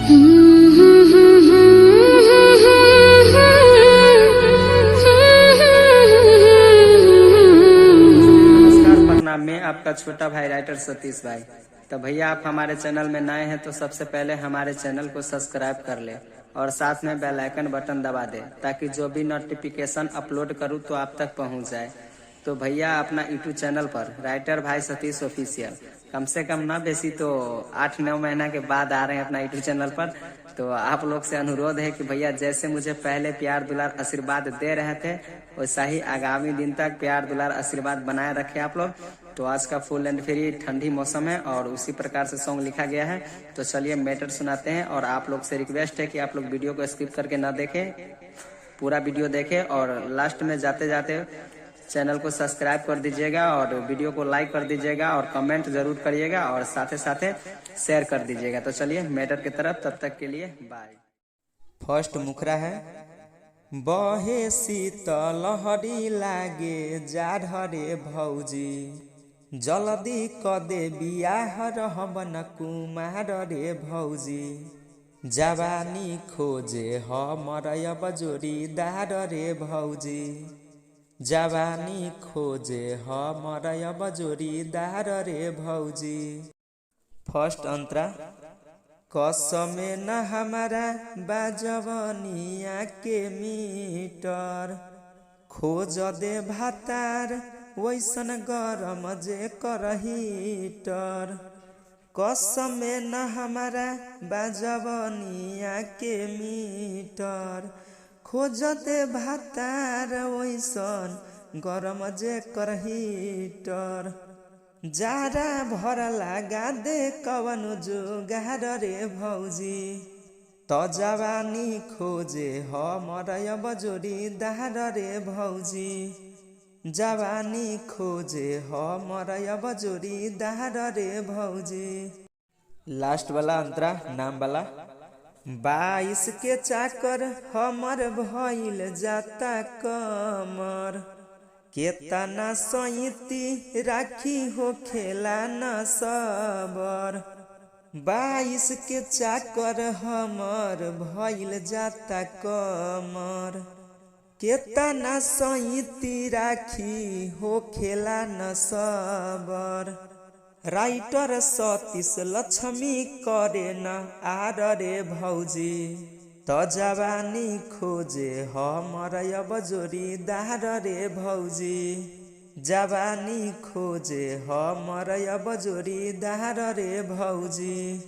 नमस्कार, प्रणाम। मैं आपका छोटा भाई राइटर सतीश भाई। तो भैया, आप हमारे चैनल में नए हैं तो सबसे पहले हमारे चैनल को सब्सक्राइब कर ले और साथ में बेल आइकन बटन दबा दे ताकि जो भी नोटिफिकेशन अपलोड करूँ तो आप तक पहुंच जाए। तो भैया, अपना यूट्यूब चैनल पर राइटर भाई सतीश ऑफिशियल कम से कम ना बेसी तो 8-9 महीना के बाद आ रहे हैं अपना यूट्यूब चैनल पर। तो आप लोग से अनुरोध है कि भैया, जैसे मुझे पहले प्यार दुलार आशीर्वाद दे रहे थे वैसा ही आगामी दिन तक प्यार दुलार आशीर्वाद बनाए रखे आप लोग। तो आज का फुल एंड फ्री ठंडी मौसम है और उसी प्रकार से सॉन्ग लिखा गया है। तो चलिए मैटर सुनाते हैं और आप लोग से रिक्वेस्ट है कि आप लोग वीडियो को स्किप करके ना देखें, पूरा वीडियो देखें और लास्ट में जाते जाते चैनल को सब्सक्राइब कर दीजिएगा और वीडियो को लाइक कर दीजिएगा और कमेंट जरूर करिएगा और साथ साथ शेयर कर दीजिएगा। तो चलिए मैटर की तरफ, तब तक के लिए बाय। फर्स्ट मुखरा है। बहे शीतल लहरी लागे जाढ़े भौजी, जल्दी क दे बियाह रहबन कुमार रे भौजी, जवानी खोजे हमर अब जोड़ीदार रे भौजी, जवानी खोजे हमर अब जोड़ीदार रे भौजी। फर्स्ट अंतरा। कसमे न हमारा बाजवनिया के मीटर, खोज दे भातार वैसन गरम जे कर हीटर। कसमे न हमारा बाजवनिया के मीटर, खोज दे भातार वैसन गरम जे कर हीटर। जारा भर लगा दे कवन जुगार रे भौजी, तो जवानी खोजे हमर अब जोड़ीदार रे भौजी, जवानी खोजे हमर अब जोड़ीदार रे भौजी। लास्ट वाला अंतरा नाम वाला। 22 के चाकर हमर भइल जाता कमर, केतना सैती राखी हो खेला न सबर। 22 के चाकर हमर भइल जाता कमर, केतना सैती राखी हो खेला न सबर। राइटर सतीश लक्ष्मी करे न आर रे भौजी, तो जवानी खोजे हमर अब जोड़ीदार रे भौजी, जवानी खोजे हमर अब जोड़ीदार रे भौजी।